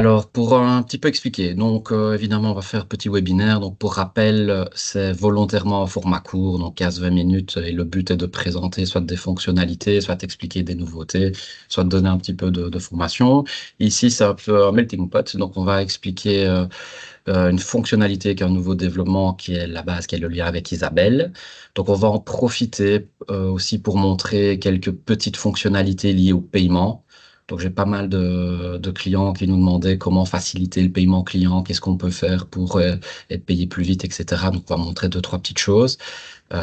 Alors, pour un petit peu expliquer, donc évidemment, on va faire petit webinaire. Donc, pour rappel, c'est volontairement en format court, donc 15-20 minutes, et le but est de présenter soit des fonctionnalités, soit expliquer des nouveautés, soit donner un petit peu de formation. Ici, c'est un peu un melting pot, donc on va expliquer une fonctionnalité qui est un nouveau développement, qui est la base, qui est le lien avec Isabelle. Donc, on va en profiter aussi pour montrer quelques petites fonctionnalités liées au paiement. Donc, j'ai pas mal de clients qui nous demandaient comment faciliter le paiement client, qu'est-ce qu'on peut faire pour être payé plus vite, etc. Donc, on va montrer deux, trois petites choses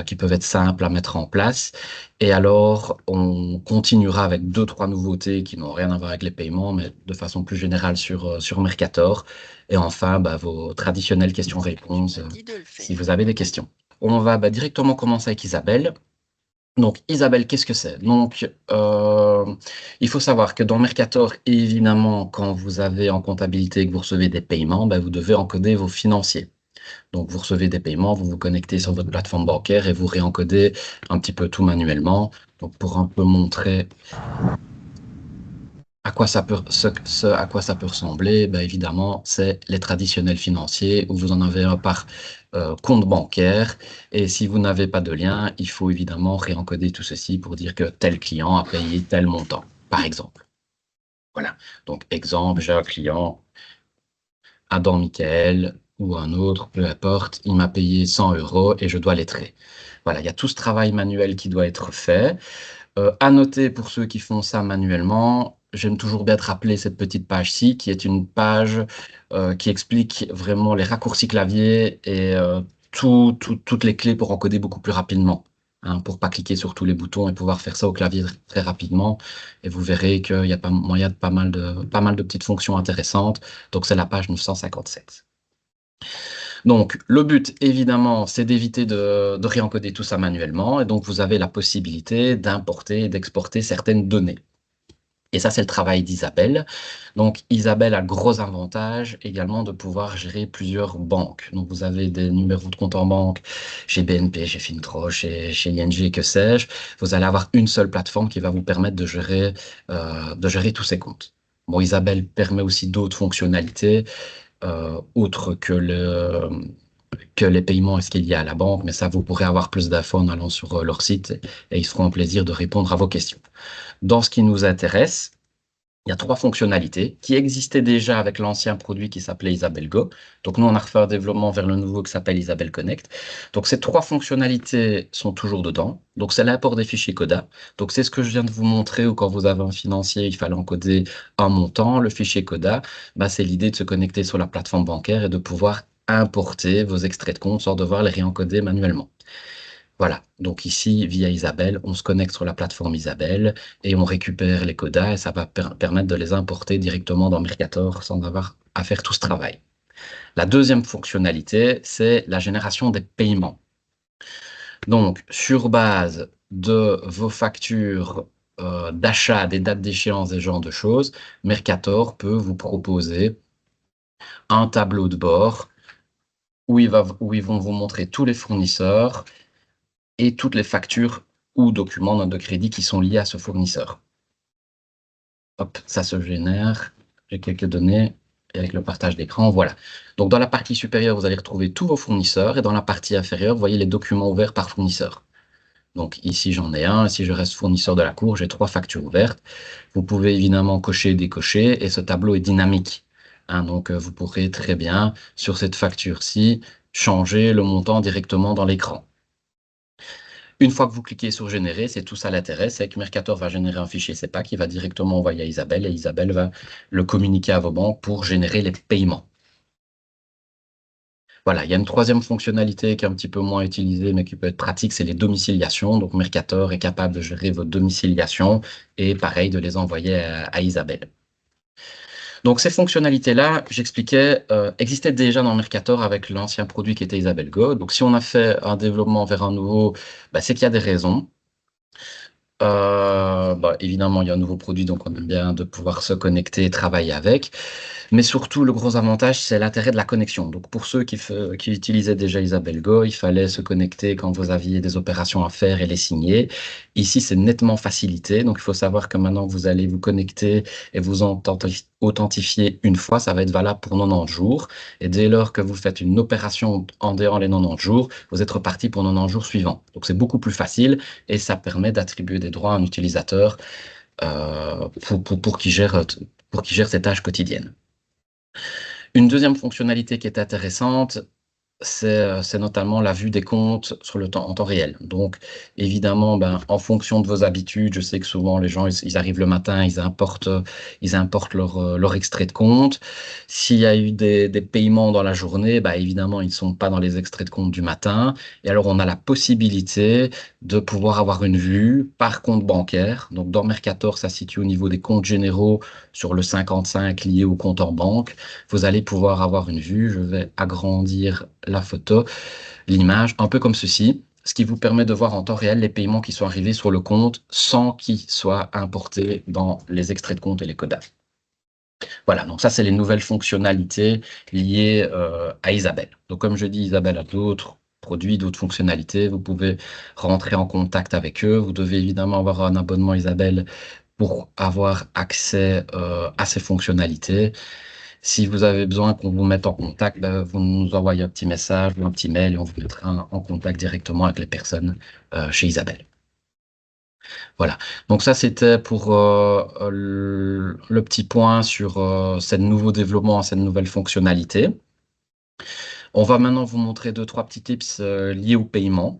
qui peuvent être simples à mettre en place. Et alors, on continuera avec deux, trois nouveautés qui n'ont rien à voir avec les paiements, mais de façon plus générale sur Mercator. Et enfin, vos traditionnelles Tu questions-réponses, m'as dit de le si faire. vous avez des questions. On va directement commencer avec Isabelle. Donc, Isabelle, qu'est-ce que c'est? Donc, il faut savoir que dans Mercator, évidemment, quand vous avez en comptabilité et que vous recevez des paiements, vous devez encoder vos financiers. Donc, vous recevez des paiements, vous vous connectez sur votre plateforme bancaire et vous réencodez un petit peu tout manuellement. Donc, pour un peu montrer à quoi ça peut, à quoi ça peut ressembler, évidemment, c'est les traditionnels financiers où vous en avez un par compte bancaire. Et si vous n'avez pas de lien, il faut évidemment réencoder tout ceci pour dire que tel client a payé tel montant, par exemple. Voilà. Donc, exemple, j'ai un client, Adam Michael ou un autre, peu importe, il m'a payé 100 euros et je dois lettrer. Voilà, il y a tout ce travail manuel qui doit être fait. À noter pour ceux qui font ça manuellement, j'aime toujours bien te rappeler cette petite page-ci, qui est une page qui explique vraiment les raccourcis clavier et toutes les clés pour encoder beaucoup plus rapidement, hein, pour pas cliquer sur tous les boutons et pouvoir faire ça au clavier très rapidement. Et vous verrez qu'il y a pas moyen de pas mal de petites fonctions intéressantes. Donc c'est la page 957. Donc, le but, évidemment, c'est d'éviter de réencoder tout ça manuellement. Et donc, vous avez la possibilité d'importer et d'exporter certaines données. Et ça, c'est le travail d'Isabelle. Donc, Isabelle a le gros avantage également de pouvoir gérer plusieurs banques. Donc, vous avez des numéros de compte en banque chez BNP, chez Fintro, chez ING, que sais-je. Vous allez avoir une seule plateforme qui va vous permettre de gérer tous ces comptes. Bon, Isabelle permet aussi d'autres fonctionnalités autres que les paiements et ce qu'il y a à la banque, mais ça, vous pourrez avoir plus d'infos en allant sur leur site et ils seront un plaisir de répondre à vos questions. Dans ce qui nous intéresse, il y a trois fonctionnalités qui existaient déjà avec l'ancien produit qui s'appelait Isabelle Go. Donc nous, on a refait un développement vers le nouveau qui s'appelle Isabelle Connect. Donc ces trois fonctionnalités sont toujours dedans. Donc c'est l'import des fichiers CODA. Donc c'est ce que je viens de vous montrer où quand vous avez un financier, il fallait encoder un montant. Le fichier CODA, c'est l'idée de se connecter sur la plateforme bancaire et de pouvoir importer vos extraits de compte sans devoir les réencoder manuellement. Voilà, donc ici, via Isabelle, on se connecte sur la plateforme Isabelle et on récupère les codas et ça va permettre de les importer directement dans Mercator sans avoir à faire tout ce travail. La deuxième fonctionnalité, c'est la génération des paiements. Donc, sur base de vos factures d'achat, des dates d'échéance, des genres de choses, Mercator peut vous proposer un tableau de bord où ils vont vous montrer tous les fournisseurs et toutes les factures ou documents, notes de crédit qui sont liés à ce fournisseur. Hop, ça se génère. J'ai quelques données et avec le partage d'écran, voilà. Donc, dans la partie supérieure, vous allez retrouver tous vos fournisseurs et dans la partie inférieure, vous voyez les documents ouverts par fournisseur. Donc, ici, j'en ai un. Si je reste fournisseur de la cour, j'ai trois factures ouvertes. Vous pouvez évidemment cocher, décocher et ce tableau est dynamique, hein. Donc, vous pourrez très bien, sur cette facture-ci, changer le montant directement dans l'écran. Une fois que vous cliquez sur générer, c'est tout ça l'intérêt, c'est que Mercator va générer un fichier CEPA qui va directement envoyer à Isabelle et Isabelle va le communiquer à vos banques pour générer les paiements. Voilà, il y a une troisième fonctionnalité qui est un petit peu moins utilisée mais qui peut être pratique, c'est les domiciliations. Donc Mercator est capable de gérer vos domiciliations et pareil de les envoyer à Isabelle. Donc ces fonctionnalités-là, j'expliquais, existaient déjà dans Mercator avec l'ancien produit qui était Isabelle Go. Donc si on a fait un développement vers un nouveau, c'est qu'il y a des raisons. Évidemment, il y a un nouveau produit, donc on aime bien de pouvoir se connecter et travailler avec. Mais surtout, le gros avantage, c'est l'intérêt de la connexion. Donc, pour ceux qui utilisaient déjà Isabelle Go, il fallait se connecter quand vous aviez des opérations à faire et les signer. Ici, c'est nettement facilité. Donc, il faut savoir que maintenant, vous allez vous connecter et vous authentifié une fois, ça va être valable pour 90 jours. Et dès lors que vous faites une opération en dehors les 90 jours, vous êtes reparti pour 90 jours suivants. Donc c'est beaucoup plus facile et ça permet d'attribuer des droits à un utilisateur pour qu'il gère ses tâches quotidiennes. Une deuxième fonctionnalité qui est intéressante, c'est notamment la vue des comptes en temps réel. Donc, évidemment, en fonction de vos habitudes, je sais que souvent les gens, ils arrivent le matin, ils importent leur extrait de compte. S'il y a eu des paiements dans la journée, évidemment, ils ne sont pas dans les extraits de compte du matin. Et alors, on a la possibilité de pouvoir avoir une vue par compte bancaire. Donc, dans Mercator, ça se situe au niveau des comptes généraux sur le 55 lié au compte en banque. Vous allez pouvoir avoir une vue. Je vais agrandir la photo, l'image, un peu comme ceci, ce qui vous permet de voir en temps réel les paiements qui sont arrivés sur le compte sans qu'ils soient importés dans les extraits de compte et les codages. Voilà, donc ça, c'est les nouvelles fonctionnalités liées à Isabelle. Donc, comme je dis, Isabelle a d'autres produits, d'autres fonctionnalités. Vous pouvez rentrer en contact avec eux. Vous devez évidemment avoir un abonnement Isabelle pour avoir accès à ces fonctionnalités. Si vous avez besoin qu'on vous mette en contact, vous nous envoyez un petit message ou un petit mail et on vous mettra en contact directement avec les personnes chez Isabelle. Voilà. Donc ça, c'était pour le petit point sur ce nouveau développement, cette nouvelle fonctionnalité. On va maintenant vous montrer 2-3 petits tips liés au paiement.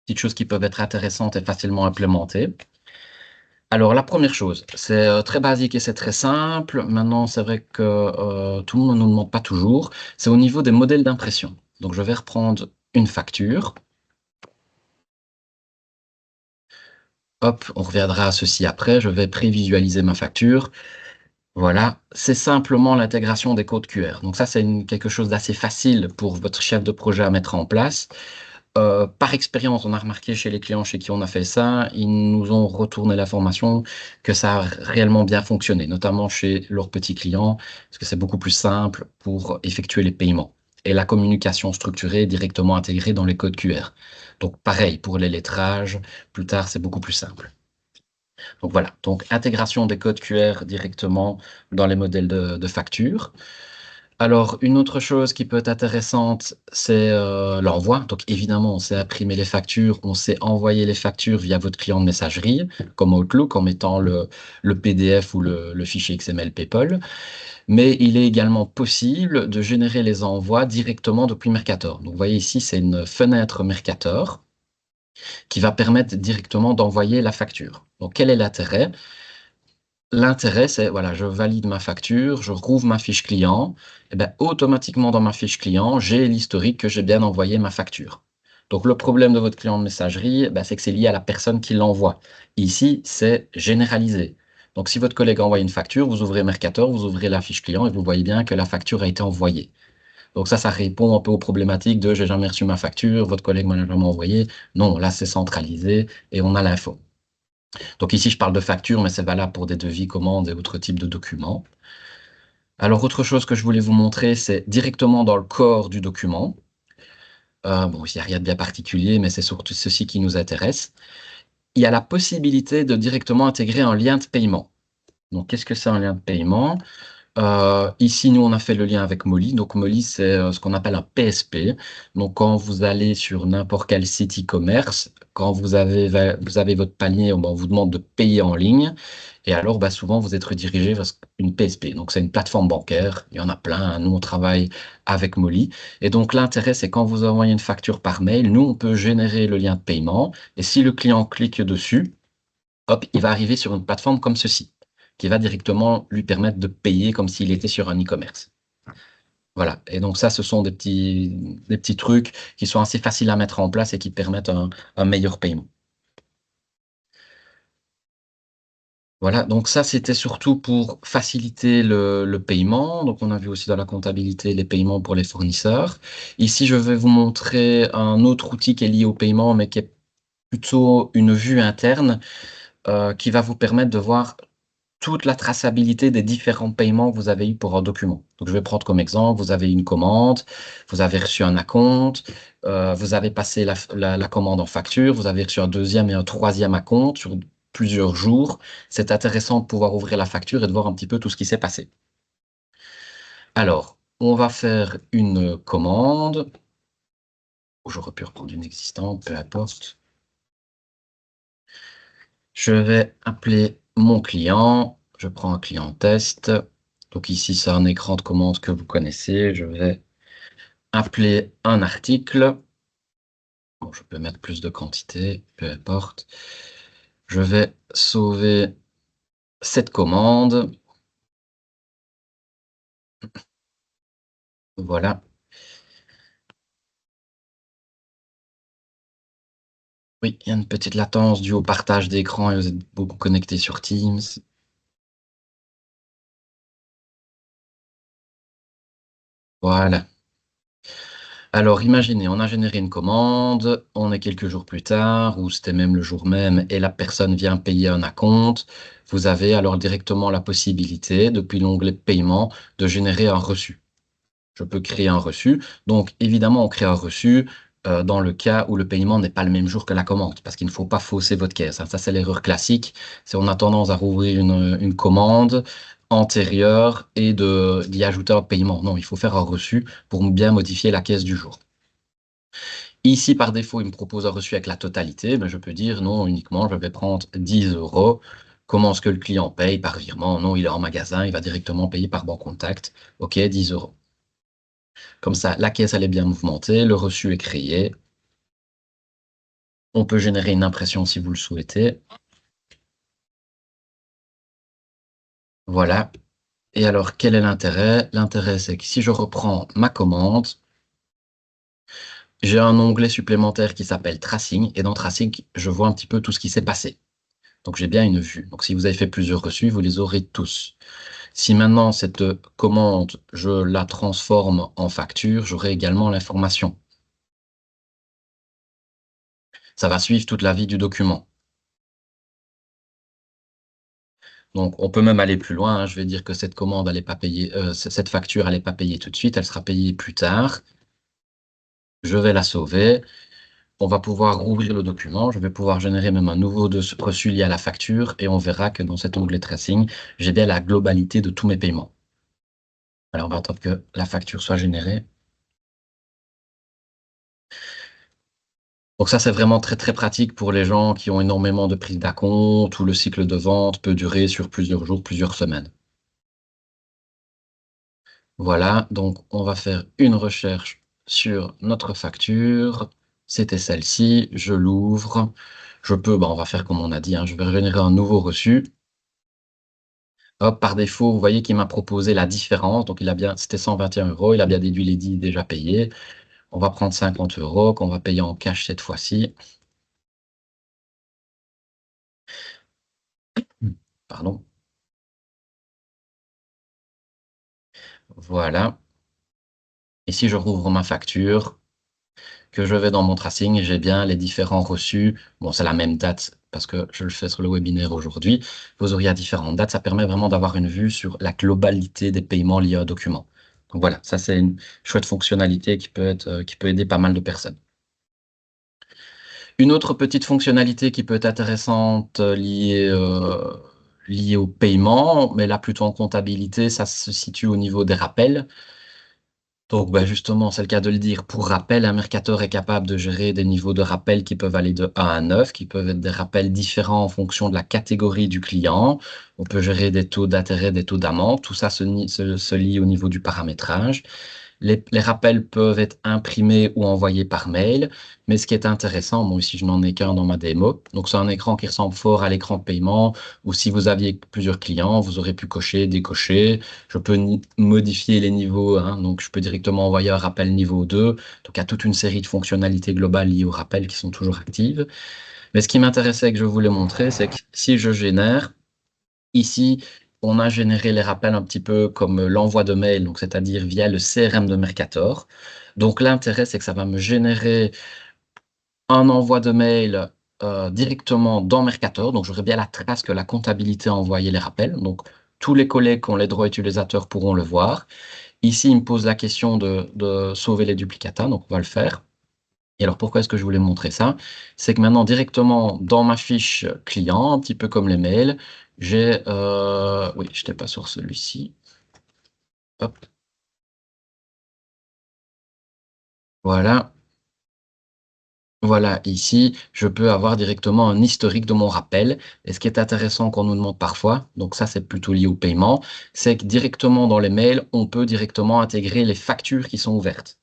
Petites choses qui peuvent être intéressantes et facilement implémentées. Alors, la première chose, c'est très basique et c'est très simple. Maintenant, c'est vrai que tout le monde ne nous demande pas toujours. C'est au niveau des modèles d'impression. Donc, je vais reprendre une facture. Hop, on reviendra à ceci après. Je vais prévisualiser ma facture. Voilà, c'est simplement l'intégration des codes QR. Donc ça, c'est quelque chose d'assez facile pour votre chef de projet à mettre en place. Par expérience, on a remarqué chez les clients chez qui on a fait ça, ils nous ont retourné l'information que ça a réellement bien fonctionné, notamment chez leurs petits clients, parce que c'est beaucoup plus simple pour effectuer les paiements. Et la communication structurée est directement intégrée dans les codes QR. Donc pareil, pour les lettrages, plus tard, c'est beaucoup plus simple. Donc voilà, donc intégration des codes QR directement dans les modèles de facture. Alors, une autre chose qui peut être intéressante, c'est l'envoi. Donc, évidemment, on sait imprimer les factures, on sait envoyer les factures via votre client de messagerie, comme Outlook, en mettant le PDF ou le fichier XML PayPal. Mais il est également possible de générer les envois directement depuis Mercator. Donc, vous voyez ici, c'est une fenêtre Mercator qui va permettre directement d'envoyer la facture. Donc, quel est l'intérêt? L'intérêt, c'est, voilà, je valide ma facture, je rouvre ma fiche client, et bien, automatiquement dans ma fiche client, j'ai l'historique que j'ai bien envoyé ma facture. Donc, le problème de votre client de messagerie, c'est que c'est lié à la personne qui l'envoie. Ici, c'est généralisé. Donc, si votre collègue envoie une facture, vous ouvrez Mercator, vous ouvrez la fiche client et vous voyez bien que la facture a été envoyée. Donc ça répond un peu aux problématiques de j'ai jamais reçu ma facture, votre collègue m'a jamais envoyé. Non, là, c'est centralisé et on a l'info. Donc ici, je parle de facture, mais c'est valable pour des devis, commandes et autres types de documents. Alors, autre chose que je voulais vous montrer, c'est directement dans le corps du document. Bon, il n'y a rien de bien particulier, mais c'est surtout ceci qui nous intéresse. Il y a la possibilité de directement intégrer un lien de paiement. Donc, qu'est-ce que c'est un lien de paiement? Ici, nous, on a fait le lien avec Molly. Donc, Molly, c'est ce qu'on appelle un PSP. Donc, quand vous allez sur n'importe quel site e-commerce, quand vous avez votre panier, on vous demande de payer en ligne. Et alors, souvent, vous êtes redirigé vers une PSP. Donc, c'est une plateforme bancaire. Il y en a plein, hein. Nous, on travaille avec Molly. Et donc, l'intérêt, c'est quand vous envoyez une facture par mail, nous, on peut générer le lien de paiement. Et si le client clique dessus, hop, il va arriver sur une plateforme comme ceci, qui va directement lui permettre de payer comme s'il était sur un e-commerce. Voilà. Et donc ça, ce sont des petits trucs qui sont assez faciles à mettre en place et qui permettent un meilleur paiement. Voilà, donc ça, c'était surtout pour faciliter le paiement. Donc, on a vu aussi dans la comptabilité les paiements pour les fournisseurs. Ici, je vais vous montrer un autre outil qui est lié au paiement, mais qui est plutôt une vue interne, qui va vous permettre de voir toute la traçabilité des différents paiements que vous avez eu pour un document. Donc, je vais prendre comme exemple, vous avez une commande, vous avez reçu un acompte, vous avez passé la commande en facture, vous avez reçu un deuxième et un troisième acompte sur plusieurs jours, c'est intéressant de pouvoir ouvrir la facture et de voir un petit peu tout ce qui s'est passé. Alors, on va faire une commande. J'aurais pu reprendre une existante, peu importe. Je vais appeler mon client. Je prends un client test. Donc ici, c'est un écran de commande que vous connaissez. Je vais appeler un article. Bon, je peux mettre plus de quantité, peu importe. Je vais sauver cette commande. Voilà. Oui, il y a une petite latence due au partage d'écran et vous êtes beaucoup connecté sur Teams. Voilà. Alors, imaginez, on a généré une commande, on est quelques jours plus tard, ou c'était même le jour même, et la personne vient payer un acompte. Vous avez alors directement la possibilité, depuis l'onglet paiement, de générer un reçu. Je peux créer un reçu. Donc, évidemment, on crée un reçu dans le cas où le paiement n'est pas le même jour que la commande, parce qu'il ne faut pas fausser votre caisse, hein. Ça, c'est l'erreur classique. C'est on a tendance à rouvrir une commande antérieure et d'y ajouter un paiement. Non, il faut faire un reçu pour bien modifier la caisse du jour. Ici, par défaut, il me propose un reçu avec la totalité, mais je peux dire non, uniquement, je vais prendre 10 euros. Comment est-ce que le client paye? Par virement? Non, il est en magasin, il va directement payer par banque contact. OK, 10 euros. Comme ça, la caisse, elle est bien mouvementée, le reçu est créé. On peut générer une impression si vous le souhaitez. Voilà. Et alors, quel est l'intérêt? L'intérêt, c'est que si je reprends ma commande, j'ai un onglet supplémentaire qui s'appelle Tracing. Et dans Tracing, je vois un petit peu tout ce qui s'est passé. Donc, j'ai bien une vue. Donc, si vous avez fait plusieurs reçus, vous les aurez tous. Si maintenant, cette commande, je la transforme en facture, j'aurai également l'information. Ça va suivre toute la vie du document. Donc, on peut même aller plus loin, hein. Je vais dire que cette commande, elle est pas payée, cette facture, elle n'est pas payée tout de suite, elle sera payée plus tard. Je vais la sauver. On va pouvoir rouvrir le document. Je vais pouvoir générer même un nouveau reçu lié à la facture et on verra que dans cet onglet tracing, j'ai bien la globalité de tous mes paiements. Alors, on va attendre que la facture soit générée. Donc ça, c'est vraiment très, très pratique pour les gens qui ont énormément de prises d'acompte où le cycle de vente peut durer sur plusieurs jours, plusieurs semaines. Voilà, donc on va faire une recherche sur notre facture. C'était celle-ci, je l'ouvre. Je peux, on va faire comme on a dit, hein, je vais générer un nouveau reçu. Hop, par défaut, vous voyez qu'il m'a proposé la différence. Donc c'était 121 euros, il a bien déduit les 10 déjà payés. On va prendre 50 euros qu'on va payer en cash cette fois-ci. Pardon. Voilà. Et si je rouvre ma facture, que je vais dans mon tracing, j'ai bien les différents reçus. Bon, c'est la même date parce que je le fais sur le webinaire aujourd'hui. Vous auriez à différentes dates. Ça permet vraiment d'avoir une vue sur la globalité des paiements liés au document. Donc voilà, ça c'est une chouette fonctionnalité qui peut aider pas mal de personnes. Une autre petite fonctionnalité qui peut être intéressante liée au paiement, mais là plutôt en comptabilité, ça se situe au niveau des rappels. Donc, justement, c'est le cas de le dire. Pour rappel, un Mercator est capable de gérer des niveaux de rappel qui peuvent aller de 1 à 9, qui peuvent être des rappels différents en fonction de la catégorie du client. On peut gérer des taux d'intérêt, des taux d'amende. Tout ça se lie au niveau du paramétrage. Les rappels peuvent être imprimés ou envoyés par mail, mais ce qui est intéressant, moi ici je n'en ai qu'un dans ma démo, donc c'est un écran qui ressemble fort à l'écran de paiement, ou si vous aviez plusieurs clients, vous aurez pu cocher, décocher, je peux modifier les niveaux, hein, donc je peux directement envoyer un rappel niveau 2, donc il y a toute une série de fonctionnalités globales liées au rappel qui sont toujours actives. Mais ce qui m'intéressait et que je voulais montrer, c'est que si je génère, ici, on a généré les rappels un petit peu comme l'envoi de mail, donc c'est-à-dire via le CRM de Mercator. Donc l'intérêt, c'est que ça va me générer un envoi de mail directement dans Mercator. Donc j'aurai bien la trace que la comptabilité a envoyé les rappels. Donc tous les collègues qui ont les droits utilisateurs pourront le voir. Ici, il me pose la question de sauver les duplicata, donc on va le faire. Et alors, pourquoi est-ce que je voulais montrer ça? C'est que maintenant, directement dans ma fiche client, un petit peu comme les mails, j'ai... oui, je n'étais pas sur celui-ci. Hop, voilà. Voilà, ici, je peux avoir directement un historique de mon rappel. Et ce qui est intéressant qu'on nous demande parfois, donc ça c'est plutôt lié au paiement, c'est que directement dans les mails, on peut directement intégrer les factures qui sont ouvertes.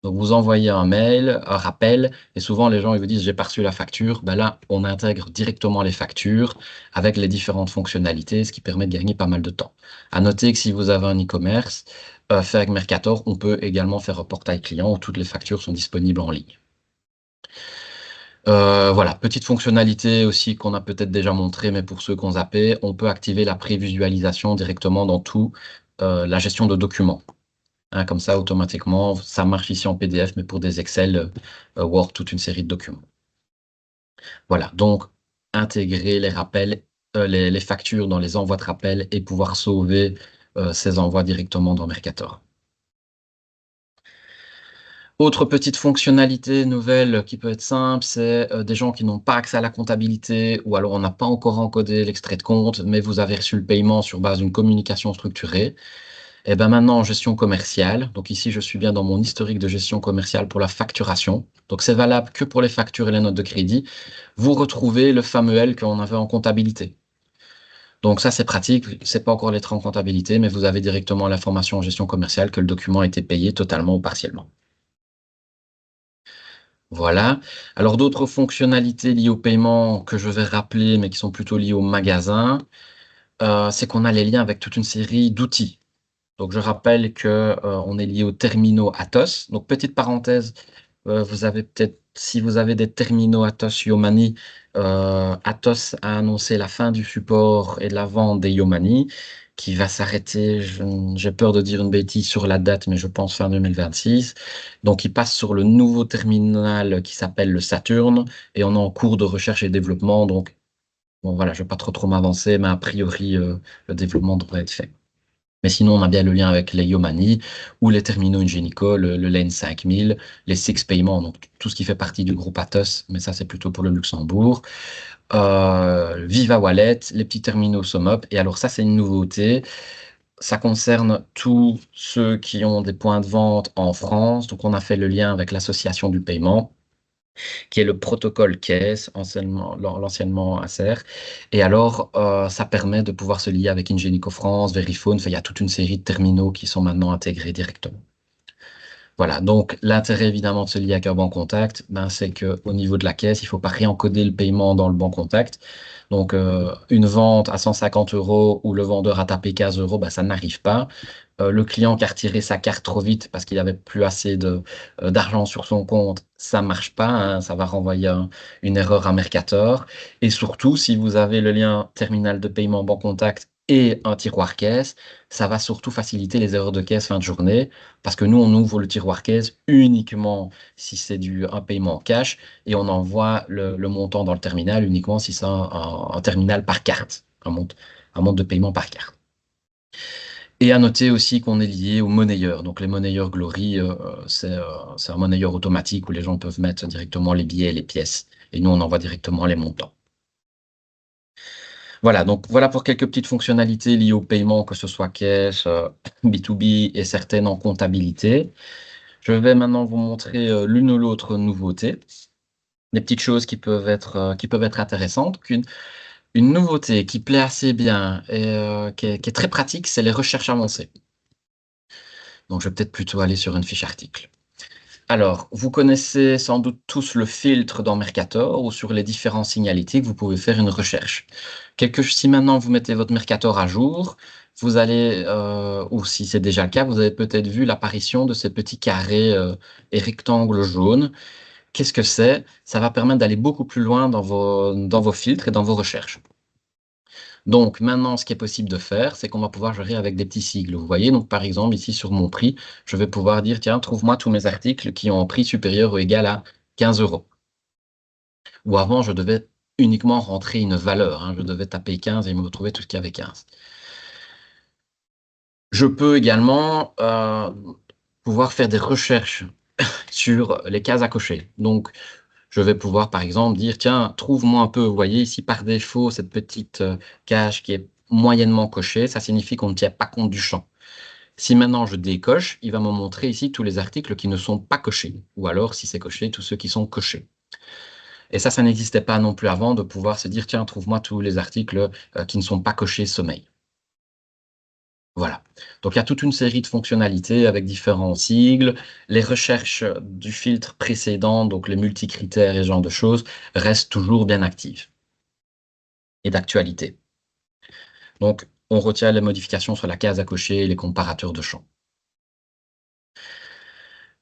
Donc vous envoyez un mail, un rappel, et souvent les gens ils vous disent j'ai pas reçu la facture. Ben là, on intègre directement les factures avec les différentes fonctionnalités, ce qui permet de gagner pas mal de temps. À noter que si vous avez un e-commerce, fait avec Mercator, on peut également faire un portail client où toutes les factures sont disponibles en ligne. Voilà, petite fonctionnalité aussi qu'on a peut-être déjà montré, mais pour ceux qui ont zappé, on peut activer la prévisualisation directement dans tout, la gestion de documents. Hein, comme ça, automatiquement, ça marche ici en PDF, mais pour des Excel, Word, toute une série de documents. Voilà, donc intégrer les rappels, les factures dans les envois de rappels et pouvoir sauver ces envois directement dans Mercator. Autre petite fonctionnalité nouvelle qui peut être simple, c'est des gens qui n'ont pas accès à la comptabilité ou alors on n'a pas encore encodé l'extrait de compte, mais vous avez reçu le paiement sur base d'une communication structurée. Et ben maintenant en gestion commerciale, donc ici je suis bien dans mon historique de gestion commerciale pour la facturation. Donc c'est valable que pour les factures et les notes de crédit. Vous retrouvez le fameux L qu'on avait en comptabilité. Donc ça c'est pratique, c'est pas encore lettré en comptabilité, mais vous avez directement l'information en gestion commerciale que le document a été payé totalement ou partiellement. Voilà. Alors d'autres fonctionnalités liées au paiement que je vais rappeler, mais qui sont plutôt liées au magasin, c'est qu'on a les liens avec toute une série d'outils. Donc je rappelle que on est lié aux terminaux Atos. Donc petite parenthèse, vous avez peut-être, si vous avez des terminaux Atos Yomani, Atos a annoncé la fin du support et de la vente des Yomani, qui va s'arrêter, j'ai peur de dire une bêtise sur la date, mais je pense fin 2026. Donc il passe sur le nouveau terminal qui s'appelle le Saturn, et on est en cours de recherche et développement. Donc bon voilà, je ne vais pas trop m'avancer, mais a priori le développement devrait être fait. Mais sinon, on a bien le lien avec les Yomani ou les terminaux Ingenico, le Lane 5000, les Six Payments, donc tout ce qui fait partie du groupe Atos, mais ça, c'est plutôt pour le Luxembourg. Viva Wallet, les petits terminaux SumUp. Et alors, ça, c'est une nouveauté. Ça concerne tous ceux qui ont des points de vente en France. Donc, on a fait le lien avec l'association du paiement qui est le protocole CAIS, l'anciennement Acer. Et alors, ça permet de pouvoir se lier avec Ingenico France, Verifone. Enfin, il y a toute une série de terminaux qui sont maintenant intégrés directement. Voilà, donc l'intérêt évidemment de se lier avec un banc contact, ben, c'est qu'au niveau de la caisse, il ne faut pas réencoder le paiement dans le banc contact. Donc une vente à 150 euros où le vendeur a tapé 15 euros, ben, ça n'arrive pas. Le client qui a retiré sa carte trop vite parce qu'il n'avait plus assez d'argent sur son compte, ça ne marche pas, hein, ça va renvoyer une erreur à Mercator. Et surtout, si vous avez le lien terminal de paiement banc contact et un tiroir caisse, ça va surtout faciliter les erreurs de caisse fin de journée. Parce que nous, on ouvre le tiroir caisse uniquement si c'est un paiement cash et on envoie le montant dans le terminal uniquement si c'est un terminal par carte, un monte de paiement par carte. Et à noter aussi qu'on est lié aux monnayeurs. Donc les monnayeurs Glory, c'est un monnayeur automatique où les gens peuvent mettre directement les billets et les pièces. Et nous, on envoie directement les montants. Voilà, donc voilà pour quelques petites fonctionnalités liées au paiement, que ce soit cash, B2B et certaines en comptabilité. Je vais maintenant vous montrer l'une ou l'autre nouveauté, des petites choses qui peuvent être intéressantes. Une nouveauté qui plaît assez bien et qui est très pratique, c'est les recherches avancées. Donc, je vais peut-être plutôt aller sur une fiche article. Alors, vous connaissez sans doute tous le filtre dans Mercator ou sur les différents signalétiques, vous pouvez faire une recherche. Si maintenant vous mettez votre Mercator à jour, vous allez, ou si c'est déjà le cas, vous avez peut-être vu l'apparition de ces petits carrés et rectangles jaunes. Qu'est-ce que c'est? Ça va permettre d'aller beaucoup plus loin dans vos filtres et dans vos recherches. Donc maintenant, ce qui est possible de faire, c'est qu'on va pouvoir gérer avec des petits sigles. Vous voyez, donc par exemple, ici sur mon prix, je vais pouvoir dire, tiens, trouve-moi tous mes articles qui ont un prix supérieur ou égal à 15 euros. Ou avant, je devais uniquement rentrer une valeur, hein. Je devais taper 15 et me retrouver tout ce qu'il y avait 15. Je peux également pouvoir faire des recherches sur les cases à cocher. Donc, je vais pouvoir, par exemple, dire, tiens, trouve-moi un peu, vous voyez ici, par défaut, cette petite case qui est moyennement cochée, ça signifie qu'on ne tient pas compte du champ. Si maintenant je décoche, il va me montrer ici tous les articles qui ne sont pas cochés, ou alors, si c'est coché, tous ceux qui sont cochés. Et ça n'existait pas non plus avant, de pouvoir se dire, tiens, trouve-moi tous les articles qui ne sont pas cochés sommeil. Voilà. Donc, il y a toute une série de fonctionnalités avec différents sigles. Les recherches du filtre précédent, donc les multicritères et ce genre de choses, restent toujours bien actives et d'actualité. Donc, on retient les modifications sur la case à cocher et les comparateurs de champs.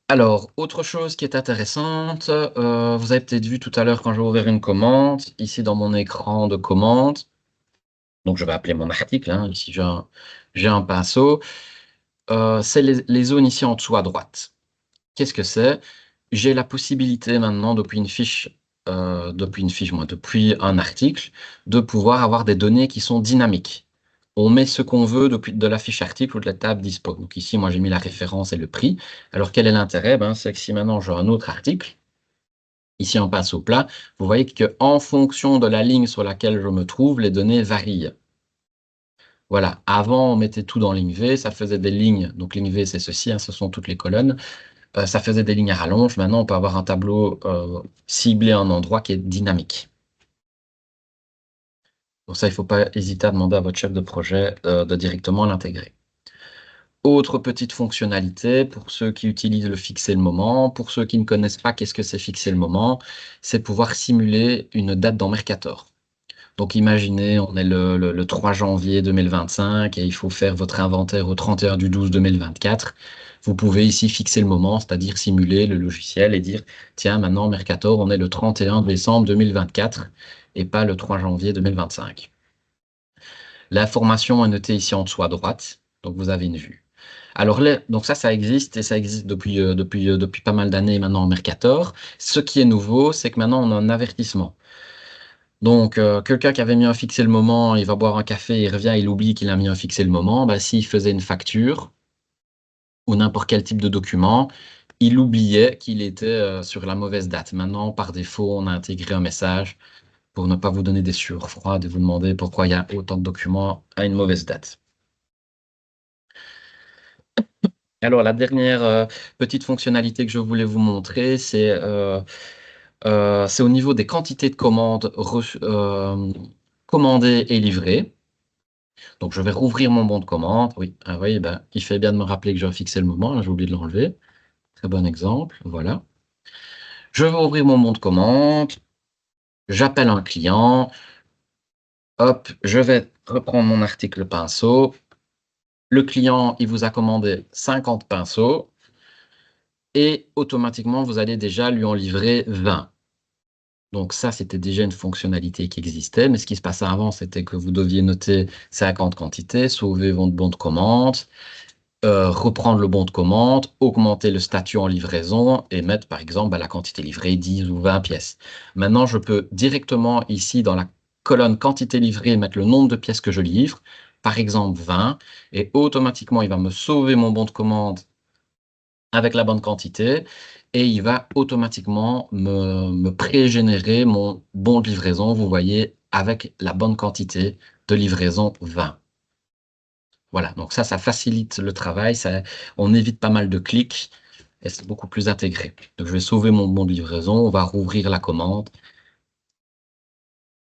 Alors, autre chose qui est intéressante, vous avez peut-être vu tout à l'heure quand j'ai ouvert une commande, ici dans mon écran de commande, donc je vais appeler mon article, hein, ici j'ai un pinceau, c'est les zones ici en dessous à droite. Qu'est-ce que c'est? J'ai la possibilité maintenant, depuis un article, de pouvoir avoir des données qui sont dynamiques. On met ce qu'on veut depuis de la fiche article ou de la table dispo. Donc ici, moi, j'ai mis la référence et le prix. Alors, quel est l'intérêt? C'est que si maintenant j'ai un autre article, ici on passe au plat, vous voyez qu'en fonction de la ligne sur laquelle je me trouve, les données varient. Voilà, avant on mettait tout dans ligne V, ça faisait des lignes, donc ligne V c'est ceci, hein, ce sont toutes les colonnes, ça faisait des lignes à rallonge. Maintenant on peut avoir un tableau ciblé à un endroit qui est dynamique. Donc ça, il ne faut pas hésiter à demander à votre chef de projet de directement l'intégrer. Autre petite fonctionnalité, pour ceux qui utilisent le fixer le moment, pour ceux qui ne connaissent pas qu'est-ce que c'est fixer le moment, c'est pouvoir simuler une date dans Mercator. Donc imaginez, on est le 3 janvier 2025 et il faut faire votre inventaire au 31 du 12 2024. Vous pouvez ici fixer le moment, c'est-à-dire simuler le logiciel et dire, tiens, maintenant Mercator, on est le 31 décembre 2024 et pas le 3 janvier 2025. L'information est notée ici en dessous à droite, donc vous avez une vue. Alors là, donc ça existe et ça existe depuis pas mal d'années maintenant en Mercator. Ce qui est nouveau, c'est que maintenant on a un avertissement. Donc, quelqu'un qui avait mis un fixer le moment, il va boire un café, il revient, il oublie qu'il a mis un fixer le moment. S'il faisait une facture ou n'importe quel type de document, il oubliait qu'il était sur la mauvaise date. Maintenant, par défaut, on a intégré un message pour ne pas vous donner des sueurs froides et vous demander pourquoi il y a autant de documents à une mauvaise date. Alors, la dernière petite fonctionnalité que je voulais vous montrer, c'est au niveau des quantités de commandes commandées et livrées. Donc, je vais rouvrir mon bon de commande. Oui, ah oui, il fait bien de me rappeler que je vais fixer le moment. Là, j'ai oublié de l'enlever. Très bon exemple. Voilà. Je vais ouvrir mon bon de commande. J'appelle un client. Hop, je vais reprendre mon article pinceau. Le client, il vous a commandé 50 pinceaux. Et automatiquement, vous allez déjà lui en livrer 20. Donc ça, c'était déjà une fonctionnalité qui existait. Mais ce qui se passait avant, c'était que vous deviez noter 50 quantités, sauver votre bon de commande, reprendre le bon de commande, augmenter le statut en livraison et mettre par exemple la quantité livrée 10 ou 20 pièces. Maintenant, je peux directement ici dans la colonne quantité livrée mettre le nombre de pièces que je livre, par exemple 20, et automatiquement il va me sauver mon bon de commande avec la bonne quantité et il va automatiquement me pré-générer mon bon de livraison, vous voyez, avec la bonne quantité de livraison 20. Voilà, donc ça facilite le travail, on évite pas mal de clics et c'est beaucoup plus intégré. Donc je vais sauver mon bon de livraison, on va rouvrir la commande,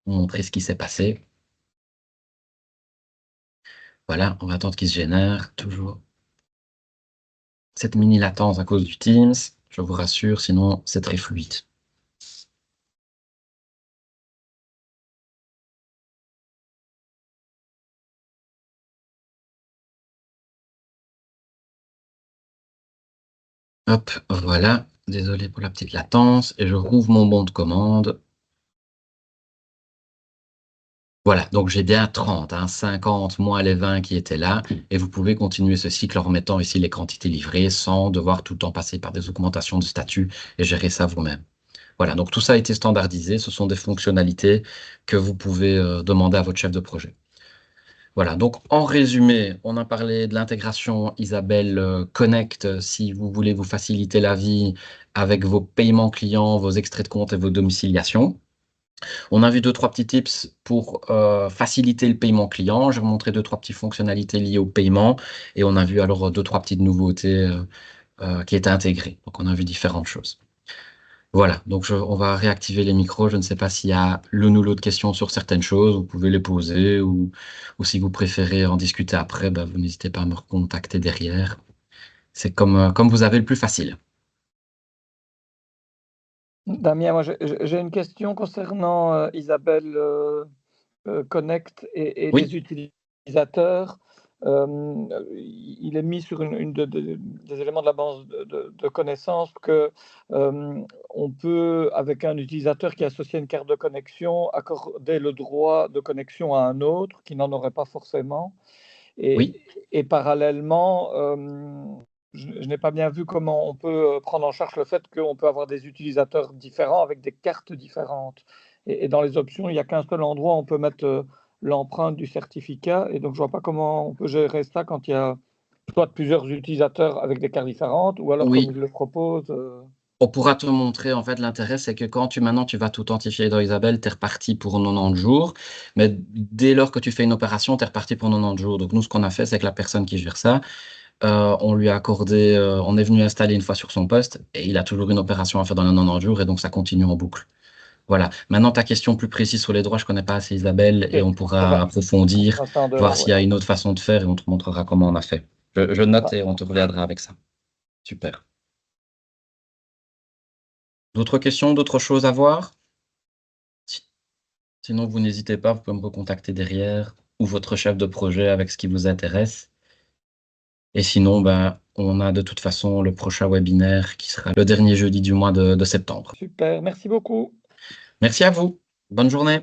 montrer ce qui s'est passé. Voilà, on va attendre qu'il se génère, toujours cette mini latence à cause du Teams, je vous rassure, sinon c'est très fluide. Hop, voilà, désolé pour la petite latence, et je rouvre mon bon de commande. Voilà, donc j'ai bien 30, 50 moins les 20 qui étaient là, et vous pouvez continuer ce cycle en remettant ici les quantités livrées sans devoir tout le temps passer par des augmentations de statut et gérer ça vous-même. Voilà, donc tout ça a été standardisé, ce sont des fonctionnalités que vous pouvez demander à votre chef de projet. Voilà, donc en résumé, on a parlé de l'intégration Isabelle Connect si vous voulez vous faciliter la vie avec vos paiements clients, vos extraits de compte et vos domiciliations. On a vu deux, trois petits tips pour faciliter le paiement client. J'ai montré deux, trois petites fonctionnalités liées au paiement et on a vu alors deux, trois petites nouveautés qui étaient intégrées. Donc on a vu différentes choses. Voilà, donc on va réactiver les micros. Je ne sais pas s'il y a l'une ou l'autre question sur certaines choses, vous pouvez les poser ou si vous préférez en discuter après, ben, vous n'hésitez pas à me recontacter derrière. C'est comme vous avez le plus facile. Damien, moi j'ai une question concernant Isabelle Connect et Oui, les utilisateurs. Il est mis sur des éléments de la base de connaissances que on peut, avec un utilisateur qui associe une carte de connexion, accorder le droit de connexion à un autre qui n'en aurait pas forcément. Et, oui. et parallèlement, je n'ai pas bien vu comment on peut prendre en charge le fait qu'on peut avoir des utilisateurs différents avec des cartes différentes. Et dans les options, il n'y a qu'un seul endroit où on peut mettre l'empreinte du certificat. Et donc, je ne vois pas comment on peut gérer ça quand il y a soit plusieurs utilisateurs avec des cartes différentes, ou alors comme Oui, il le propose. on pourra te montrer, en fait, l'intérêt, c'est que quand maintenant tu vas tout authentifier dans Isabelle, tu es reparti pour 90 jours. Mais dès lors que tu fais une opération, tu es reparti pour 90 jours. Donc nous, ce qu'on a fait, c'est que la personne qui gère ça, on lui a accordé, on est venu installer une fois sur son poste et il a toujours une opération à faire dans les 90 jours et donc ça continue en boucle. Voilà. Maintenant, ta question plus précise sur les droits, je connais pas assez Isabelle et Ok, on ça pourra va. On approfondir, fera ça en voir dehors, s'il ouais. y a une autre façon de faire et on te montrera comment on a fait. Je Ça note va. et on te reviendra avec ça. Super. D'autres questions, d'autres choses à voir? Si- Sinon, vous n'hésitez pas, vous pouvez me recontacter derrière ou votre chef de projet avec ce qui vous intéresse. Et sinon, ben, on a de toute façon le prochain webinaire qui sera le dernier jeudi du mois de septembre. Super, merci beaucoup. Merci à vous. Bonne journée.